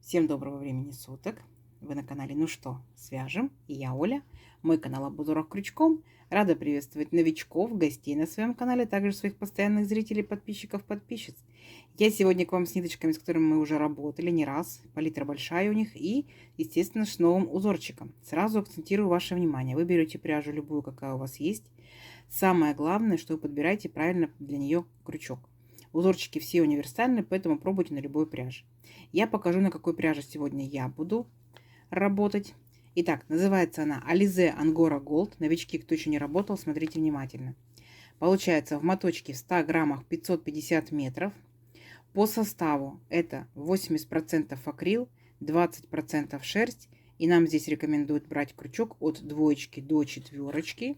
Всем доброго времени суток! Вы на канале «Ну что, свяжем?» И я Оля, мой канал об узорах крючком. Рада приветствовать новичков, гостей на своем канале, также своих постоянных зрителей, подписчиков, подписчиц. Я сегодня к вам с ниточками, с которыми мы уже работали не раз. Палитра большая у них и, естественно, с новым узорчиком. Сразу акцентирую ваше внимание. Вы берете пряжу любую, какая у вас есть. Самое главное, что вы подбираете правильно для нее крючок. Узорчики все универсальные, поэтому пробуйте на любой пряже. Я покажу, на какой пряже сегодня я буду работать. Итак, называется она Alize Angora Gold. Новички, кто еще не работал, смотрите внимательно. Получается в моточке в 100 граммах 550 метров. По составу это 80% акрил, 20% шерсть. И нам здесь рекомендуют брать крючок от двоечки до четверочки.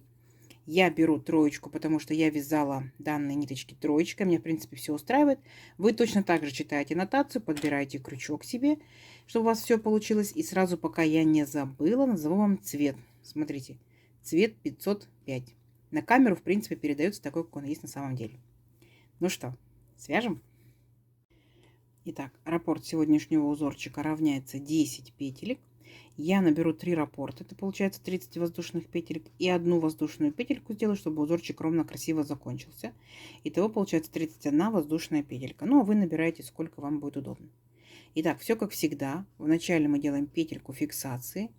Я беру троечку, потому что я вязала данные ниточки троечкой. Меня, в принципе, все устраивает. Вы точно так же читаете нотацию, подбираете крючок себе, чтобы у вас все получилось. И сразу, пока я не забыла, назову вам цвет. Смотрите, цвет 505. На камеру, в принципе, передается такой, как он есть на самом деле. Ну что, свяжем? Итак, раппорт сегодняшнего узорчика равняется 10 петелек. Я наберу 3 раппорта, это получается 30 воздушных петелек, и одну воздушную петельку сделаю, чтобы узорчик ровно красиво закончился. Итого получается 31 воздушная петелька. Ну, а вы набираете, сколько вам будет удобно. Итак, все как всегда. Вначале мы делаем петельку фиксации,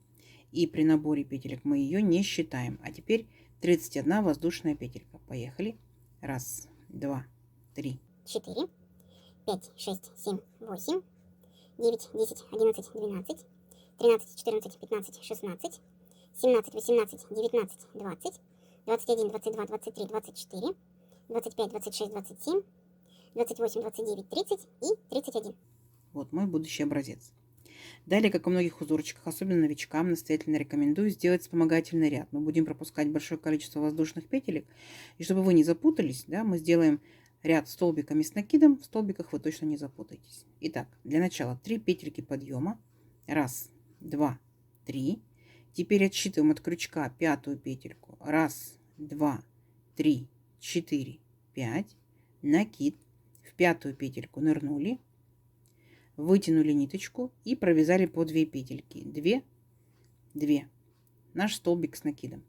и при наборе петелек мы ее не считаем. А теперь 31 воздушная петелька. Поехали. Раз, два, три, 4, 5, 6, 7, 8, 9, 10, 11, 12, 13, 14, 15, 16, 17, 18, 19, 20, 21, 22, 23, 24, 25, 26, 27, 28, 29, 30 и 31. Вот мой будущий образец. Далее, как и у многих узорчиках, особенно новичкам, настоятельно рекомендую сделать вспомогательный ряд. Мы будем пропускать большое количество воздушных петелек. И чтобы вы не запутались, да, мы сделаем ряд столбиками с накидом. В столбиках вы точно не запутаетесь. Итак, для начала 3 петельки подъема. Раз, два, три. Теперь отсчитываем от крючка пятую петельку. Раз, два, три, четыре, пять. Накид. В пятую петельку нырнули. Вытянули ниточку и провязали по 2 петельки. 2, 2. Наш столбик с накидом.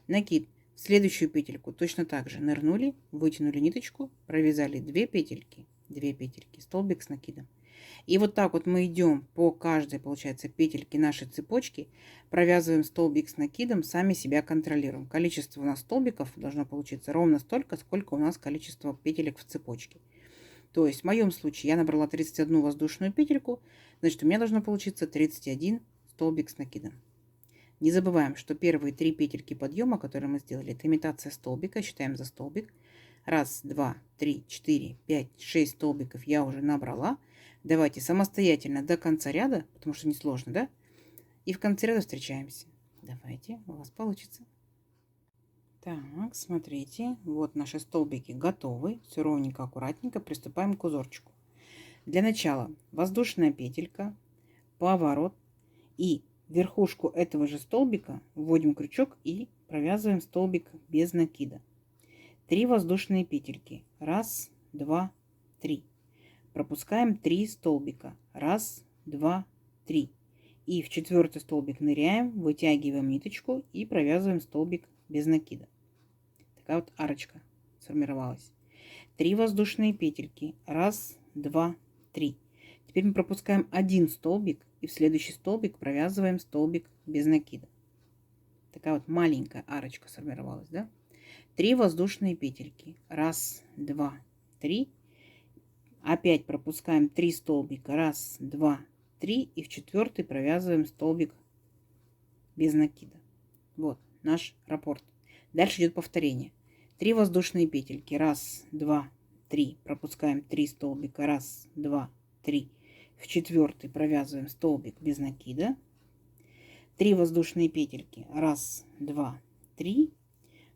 Накид. В следующую петельку точно так же нырнули, вытянули ниточку, провязали 2 петельки. 2 петельки. Столбик с накидом. И вот так вот мы идем по каждой, получается, петельке нашей цепочки, провязываем столбик с накидом, сами себя контролируем. Количество у нас столбиков должно получиться ровно столько, сколько у нас количество петелек в цепочке. То есть в моем случае я набрала 31 воздушную петельку, значит, у меня должно получиться 31 столбик с накидом. Не забываем, что первые 3 петельки подъема, которые мы сделали, это имитация столбика, считаем за столбик. Раз, два, три, четыре, пять, 6 столбиков я уже набрала. Давайте самостоятельно до конца ряда, потому что несложно, да? И в конце ряда встречаемся. Давайте, у вас получится. Так, смотрите, вот наши столбики готовы. Все ровненько, аккуратненько приступаем к узорчику. Для начала воздушная петелька, поворот, и в верхушку этого же столбика вводим крючок и провязываем столбик без накида. 3 воздушные петельки. Раз, два, три. Пропускаем 3 столбика. Раз, два, три. И в 4-й столбик ныряем, вытягиваем ниточку и провязываем столбик без накида. Такая вот арочка сформировалась. 3 воздушные петельки. Раз, два, три. Теперь мы пропускаем 1 столбик и в следующий столбик провязываем столбик без накида. Такая вот маленькая арочка сформировалась, да? 3 воздушные петельки. Раз, два, три. Опять пропускаем 3 столбика. Раз, два, три. И в 4-й провязываем столбик без накида. Вот наш раппорт. Дальше идет повторение. 3 воздушные петельки. Раз, два, три. Пропускаем 3 столбика. Раз, два, три. В 4-й провязываем столбик без накида. 3 воздушные петельки. Раз, два, три.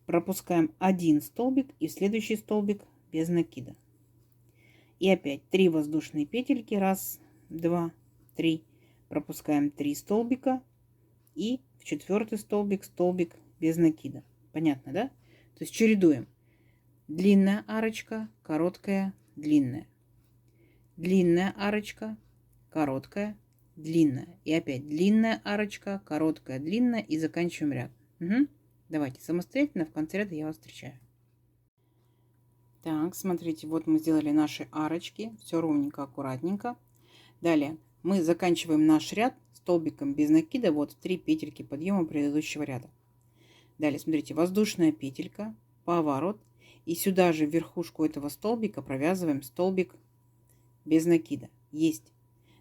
Пропускаем 1 столбик и в следующий столбик без накида. И опять 3 воздушные петельки. Раз, два, три. Пропускаем 3 столбика и в 4-й столбик столбик без накида. Понятно, да? То есть чередуем. Длинная арочка, короткая, длинная. Длинная арочка, короткая, длинная. И опять длинная арочка, короткая, длинная и заканчиваем ряд. Угу. Давайте самостоятельно, в конце ряда я вас встречаю. Так, смотрите, вот мы сделали наши арочки. Все ровненько, аккуратненько. Далее мы заканчиваем наш ряд столбиком без накида. Вот 3 петельки подъема предыдущего ряда. Далее, смотрите, воздушная петелька, поворот. И сюда же в верхушку этого столбика провязываем столбик без накида. Есть.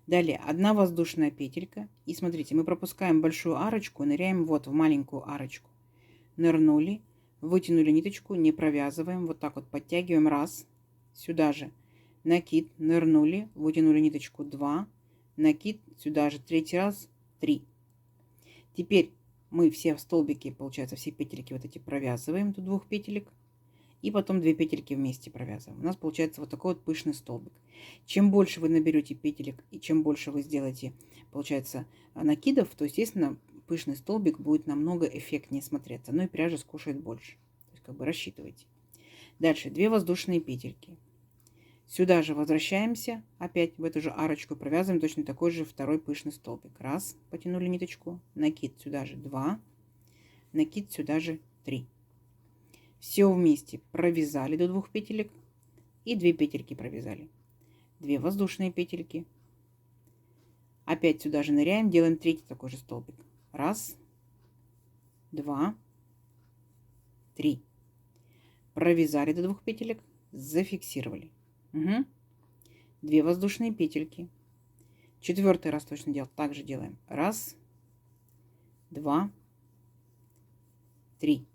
Далее 1 воздушная петелька. И смотрите, мы пропускаем большую арочку, ныряем вот в маленькую арочку. Нырнули, вытянули ниточку, не провязываем. Вот так вот подтягиваем. Раз. Сюда же накид, нырнули, вытянули ниточку. 2. Накид, сюда же 3 раз. 3. Теперь мы все столбики, получается, все петельки вот эти провязываем до 2 петелек. И потом 2 петельки вместе провязываем. У нас получается вот такой вот пышный столбик. Чем больше вы наберете петелек и чем больше вы сделаете, получается, накидов, то, естественно, пышный столбик будет намного эффектнее смотреться. Ну и пряжа скушает больше. То есть как бы рассчитывайте. Дальше 2 воздушные петельки. Сюда же возвращаемся, опять в эту же арочку провязываем точно такой же второй пышный столбик. Раз, потянули ниточку, накид сюда же 2, накид сюда же 3. Все вместе провязали до 2 петелек и 2 петельки провязали. 2 воздушные петельки. Опять сюда же ныряем, делаем третий такой же столбик. Раз, 2, 3. Провязали до 2 петелек, зафиксировали. Угу. 2 воздушные петельки. 4-й раз точно делать. Также делаем. Раз, 2, 3.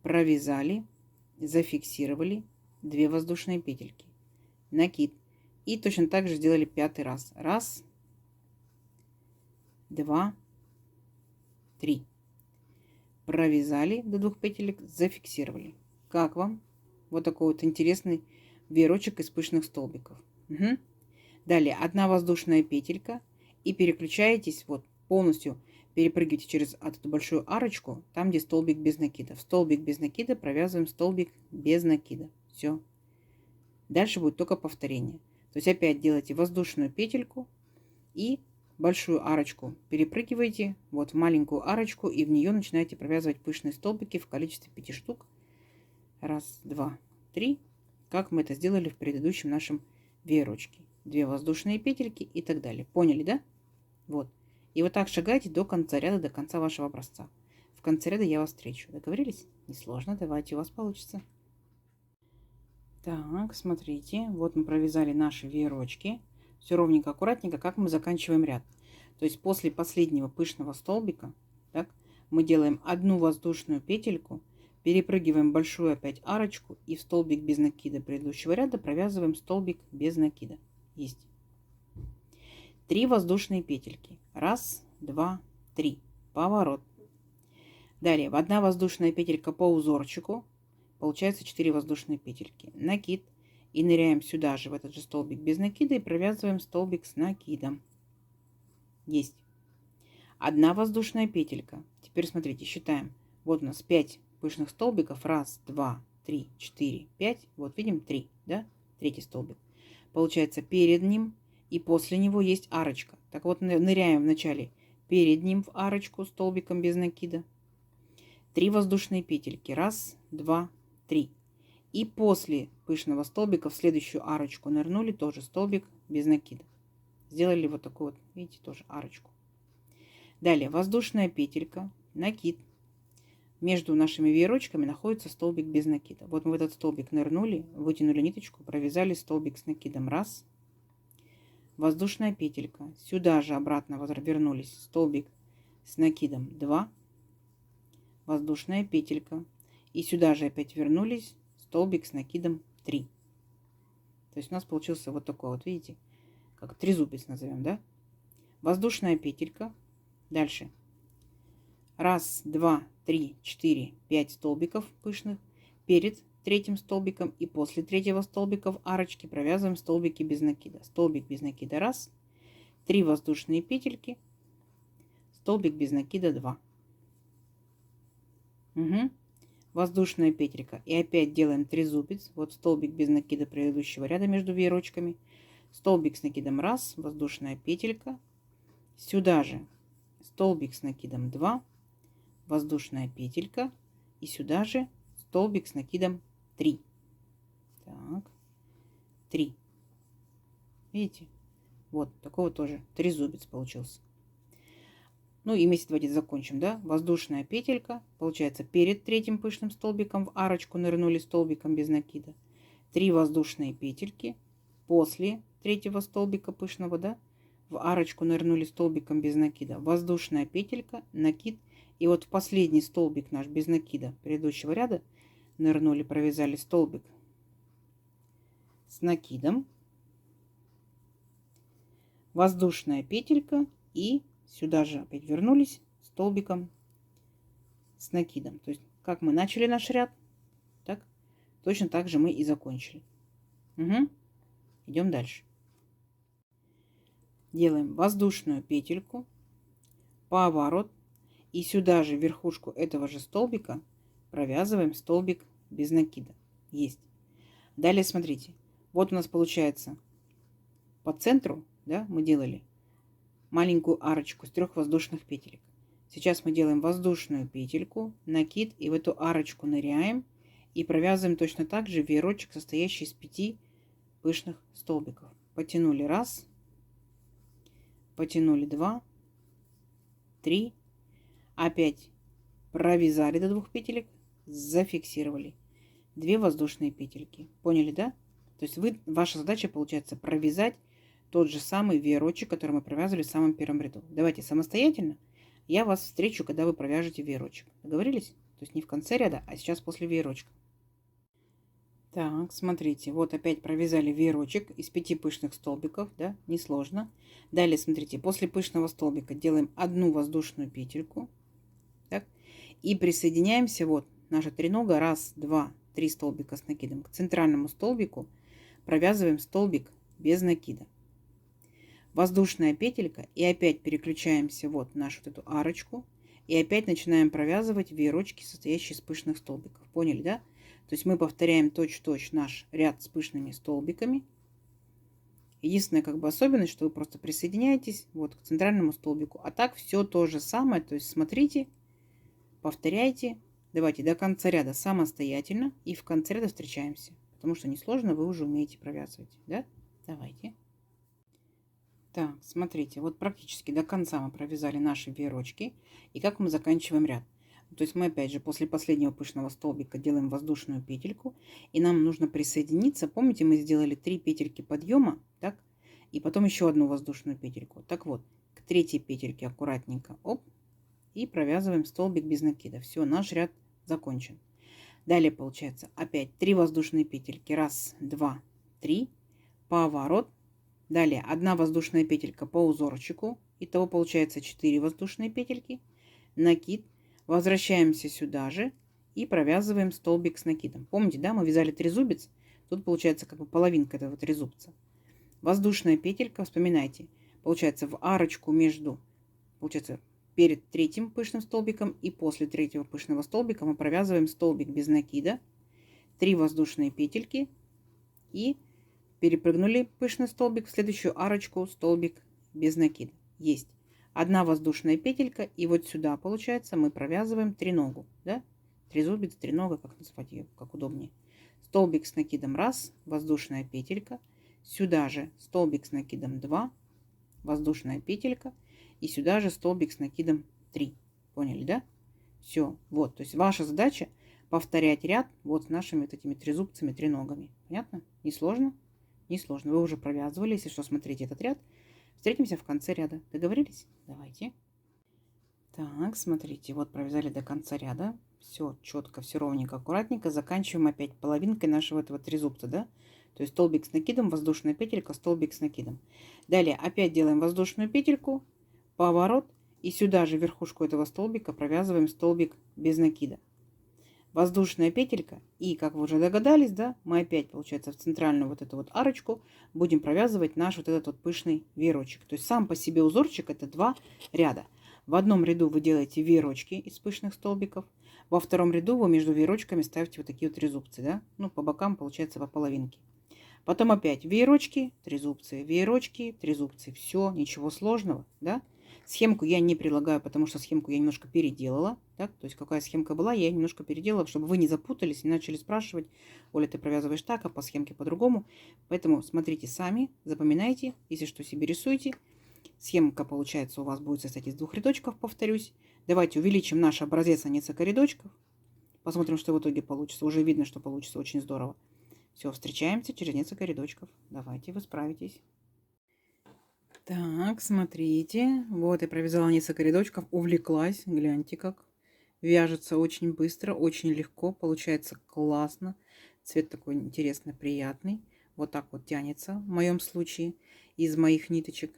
Провязали, зафиксировали, 2 воздушные петельки, накид. И точно так же сделали 5-й раз. Раз, 2, 3. Провязали до 2 петелек, зафиксировали. Как вам? Вот такой вот интересный веерочек из пышных столбиков. Угу. Далее 1 воздушная петелька и переключаетесь вот полностью. Перепрыгивайте через эту большую арочку, там, где столбик без накида. В столбик без накида провязываем столбик без накида. Все. Дальше будет только повторение. То есть опять делаете воздушную петельку и большую арочку перепрыгиваете вот в маленькую арочку и в нее начинаете провязывать пышные столбики в количестве 5 штук. Раз, 2, 3. Как мы это сделали в предыдущем нашем веерочке. 2 воздушные петельки и так далее. Поняли, да? Вот. И вот так шагайте до конца ряда, до конца вашего образца. В конце ряда я вас встречу. Договорились? Несложно, давайте, у вас получится. Так, смотрите, вот мы провязали наши веерочки. Все ровненько, аккуратненько, как мы заканчиваем ряд. То есть после последнего пышного столбика, так, мы делаем 1 воздушную петельку, перепрыгиваем большую опять арочку и в столбик без накида предыдущего ряда провязываем столбик без накида. Есть. 3 воздушные петельки. Раз, 2, 3. Поворот. Далее в 1 воздушная петелька по узорчику. Получается 4 воздушные петельки. Накид. И ныряем сюда же в этот же столбик без накида и провязываем столбик с накидом. Есть. 1 воздушная петелька. Теперь смотрите, считаем. Вот у нас 5 пышных столбиков. Раз, 2, 3, 4, 5. Вот видим 3, да? Третий столбик. Получается перед ним и после него есть арочка. Так вот, ныряем вначале перед ним в арочку столбиком без накида. 3 воздушные петельки. Раз, 2, 3. И после пышного столбика в следующую арочку нырнули, тоже столбик без накида. Сделали вот такую вот, видите, тоже арочку. Далее воздушная петелька, накид. Между нашими веерочками находится столбик без накида. Вот мы в этот столбик нырнули, вытянули ниточку, провязали столбик с накидом. Раз. Воздушная петелька. Сюда же обратно вернулись. Столбик с накидом 2. Воздушная петелька. И сюда же опять вернулись. Столбик с накидом 3. То есть у нас получился вот такой вот, видите, как трезубец назовем, да? Воздушная петелька. Дальше. Раз, 2, 3, 4, 5 столбиков пышных. Перед третьим столбиком и после третьего столбика в арочке провязываем столбики без накида. Столбик без накида 1, 3 воздушные петельки, столбик без накида 2. Угу. Воздушная петелька. И опять делаем трезубец. Вот столбик без накида предыдущего ряда между веерочками. Столбик с накидом 1, воздушная петелька, Сюда же столбик с накидом 2, воздушная петелька. И сюда же столбик с накидом 3. Так, 3. Видите? Вот, такого тоже трезубец получился. Ну и вместе давайте закончим, да? Воздушная петелька, получается, перед третьим пышным столбиком в арочку нырнули столбиком без накида. 3 воздушные петельки, после третьего столбика пышного, да, в арочку нырнули столбиком без накида. Воздушная петелька, накид. И вот в последний столбик наш без накида предыдущего ряда нырнули, провязали столбик с накидом. Воздушная петелька и сюда же опять вернулись столбиком с накидом. То есть, как мы начали наш ряд, так точно так же мы и закончили. Угу. Идем дальше. Делаем воздушную петельку, поворот. И сюда же в верхушку этого же столбика провязываем столбик без накида. Есть. Далее смотрите. Вот у нас получается по центру, да, мы делали маленькую арочку с 3 воздушных петелек. Сейчас мы делаем воздушную петельку, накид, и в эту арочку ныряем и провязываем точно так же веерочек, состоящий из 5 пышных столбиков. Потянули 1, потянули 2, 3, опять провязали до 2 петелек, зафиксировали 2 воздушные петельки. Поняли, да? То есть ваша задача получается провязать тот же самый веерочек, который мы провязывали в самом первом ряду. Давайте самостоятельно. Я вас встречу, когда вы провяжете веерочек. Договорились? То есть не в конце ряда, а сейчас после веерочка. Так, смотрите, вот опять провязали веерочек из 5 пышных столбиков, да, несложно. Далее, смотрите, после пышного столбика делаем 1 воздушную петельку, так, и присоединяемся, вот, наша тренога, 1, 2, 3 столбика с накидом. К центральному столбику провязываем столбик без накида. Воздушная петелька, и опять переключаемся вот в нашу вот эту арочку, и опять начинаем провязывать веерочки, состоящие из пышных столбиков. Поняли, да? То есть мы повторяем точь-в-точь наш ряд с пышными столбиками. Единственная как бы особенность, что вы просто присоединяетесь вот к центральному столбику. А так все то же самое. То есть смотрите, повторяйте. Давайте до конца ряда самостоятельно. И в конце ряда встречаемся. Потому что несложно, вы уже умеете провязывать. Да? Давайте. Так, смотрите, вот практически до конца мы провязали наши веерочки. И как мы заканчиваем ряд? То есть мы опять же после последнего пышного столбика делаем воздушную петельку. И нам нужно присоединиться. Помните, мы сделали 3 петельки подъема, так? И потом еще 1 воздушную петельку. Так вот, к 3-й петельке аккуратненько, оп, и провязываем столбик без накида. Все, наш ряд закончен. Далее получается опять 3 воздушные петельки. 1, 2, 3. Поворот. Далее 1 воздушная петелька по узорчику. Итого получается 4 воздушные петельки. Накид. Возвращаемся сюда же и провязываем столбик с накидом. Помните, да, мы вязали трезубец. Тут получается как бы половинка этого трезубца. Воздушная петелька, вспоминайте, получается в арочку между, получается перед 3-м пышным столбиком и после 3-го пышного столбика мы провязываем столбик без накида. 3 воздушные петельки и перепрыгнули пышный столбик в следующую арочку, столбик без накида. Есть. 1 воздушная петелька, и вот сюда, получается, мы провязываем треногу, да? Трезубец, тренога, как назвать ее, как удобнее. Столбик с накидом 1, воздушная петелька. Сюда же столбик с накидом 2, воздушная петелька. И сюда же столбик с накидом 3. Поняли, да? Все, вот. То есть ваша задача повторять ряд вот с нашими вот этими трезубцами, треногами. Понятно? Несложно? Несложно. Вы уже провязывали. Если что, смотрите этот ряд. Встретимся в конце ряда. Договорились? Давайте. Так, смотрите, вот провязали до конца ряда. Все четко, все ровненько, аккуратненько. Заканчиваем опять половинкой нашего этого трезубца, да? То есть столбик с накидом, воздушная петелька, столбик с накидом. Далее опять делаем воздушную петельку, поворот. И сюда же в верхушку этого столбика провязываем столбик без накида. Воздушная петелька. И, как вы уже догадались, да, мы опять, получается, в центральную вот эту вот арочку будем провязывать наш вот этот вот пышный веерочек. То есть сам по себе узорчик это 2 ряда. В одном ряду вы делаете веерочки из пышных столбиков. Во втором ряду вы между веерочками ставите вот такие вот трезубцы, да. Ну, по бокам получается по половинке. Потом опять веерочки, трезубцы, веерочки, трезубцы. Все, ничего сложного, да. Схемку я не прилагаю, потому что схемку я немножко переделала. Так? То есть какая схемка была, я немножко переделала, чтобы вы не запутались, не начали спрашивать: Оля, ты провязываешь так, а по схемке по-другому. Поэтому смотрите сами, запоминайте, если что, себе рисуйте. Схемка, получается, у вас будет состоять из 2 рядочков, повторюсь. Давайте увеличим наш образец на несколько рядочков. Посмотрим, что в итоге получится. Уже видно, что получится очень здорово. Все, встречаемся через несколько рядочков. Давайте, вы справитесь. Так, смотрите. Вот я провязала несколько рядочков, увлеклась. Гляньте как. Вяжется очень быстро, очень легко. Получается классно. Цвет такой интересный, приятный. Вот так вот тянется в моем случае из моих ниточек.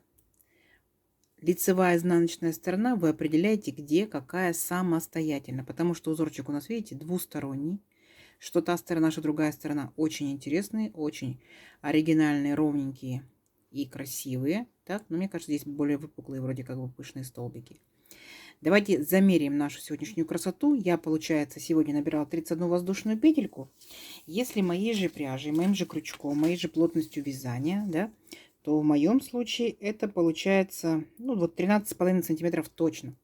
Лицевая изнаночная сторона вы определяете, где какая самостоятельно. Потому что узорчик у нас, видите, двусторонний. Что та сторона, что другая сторона очень интересные, очень оригинальные, ровненькие и красивые. Так, но мне кажется, здесь более выпуклые, вроде как бы пышные столбики. Давайте замерим нашу сегодняшнюю красоту. Я, получается, сегодня набирала 31 воздушную петельку. Если моей же пряжей, моим же крючком, моей же плотностью вязания, да, то в моем случае это получается, ну, вот 13,5 сантиметров точно.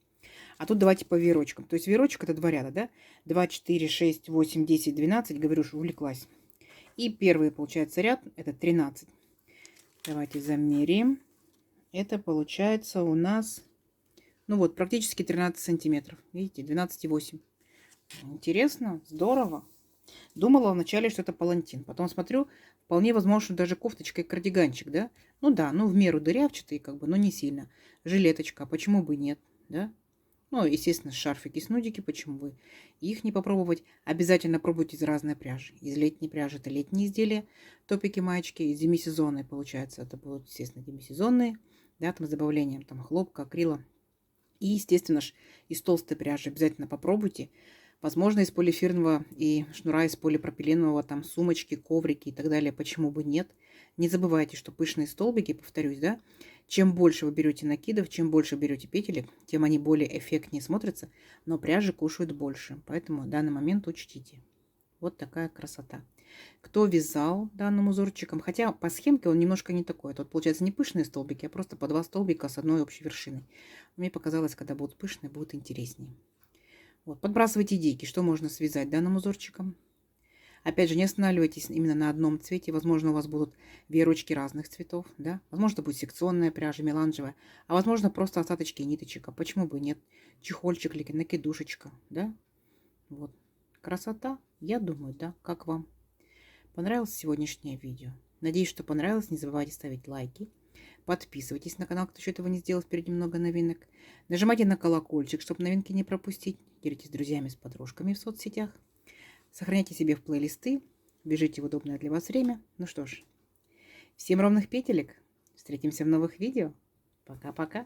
А тут давайте по веерочкам. То есть веерочек это 2 ряда, да? 2, 4, 6, 8, 10, 12. Говорю, что увлеклась. И первый, получается, ряд это 13. Давайте замерим. Это получается у нас, ну вот, практически 13 сантиметров. Видите, 12,8. Интересно, здорово. Думала вначале, что это палантин. Потом смотрю, вполне возможно, что даже кофточка и кардиганчик, да? Ну да, ну в меру дырявчатый, как бы, но не сильно. Жилеточка, почему бы нет, да? Ну, естественно, шарфики, снудики, почему бы их не попробовать? Обязательно пробуйте из разной пряжи. Из летней пряжи это летние изделия, топики, маечки. Из демисезонной, получается, это будут, естественно, демисезонные, да, там с добавлением там хлопка, акрила. И, естественно, из толстой пряжи обязательно попробуйте. Возможно, из полиэфирного и шнура из полипропиленового, там сумочки, коврики и так далее. Почему бы нет? Не забывайте, что пышные столбики, повторюсь, да, чем больше вы берете накидов, чем больше берете петелек, тем они более эффектнее смотрятся, но пряжи кушают больше. Поэтому в данный момент учтите. Вот такая красота. Кто вязал данным узорчиком, хотя по схемке он немножко не такой. Тут получается не пышные столбики, а просто по 2 столбика с одной общей вершиной. Мне показалось, когда будут пышные, будут интереснее. Вот, подбрасывайте идейки, что можно связать данным узорчиком. Опять же, не останавливайтесь именно на одном цвете. Возможно, у вас будут веерочки разных цветов, да? Возможно, это будет секционная пряжа, меланжевая. А возможно, просто остаточки ниточек. А почему бы нет? Чехольчик или накидушечка, да? Вот. Красота, я думаю, да? Как вам? Понравилось сегодняшнее видео? Надеюсь, что понравилось. Не забывайте ставить лайки. Подписывайтесь на канал, кто еще этого не сделал. Впереди много новинок. Нажимайте на колокольчик, чтобы новинки не пропустить. Делитесь с друзьями, с подружками в соцсетях. Сохраняйте себе в плейлисты. Бежите в удобное для вас время. Ну что ж, всем ровных петелек. Встретимся в новых видео. Пока-пока.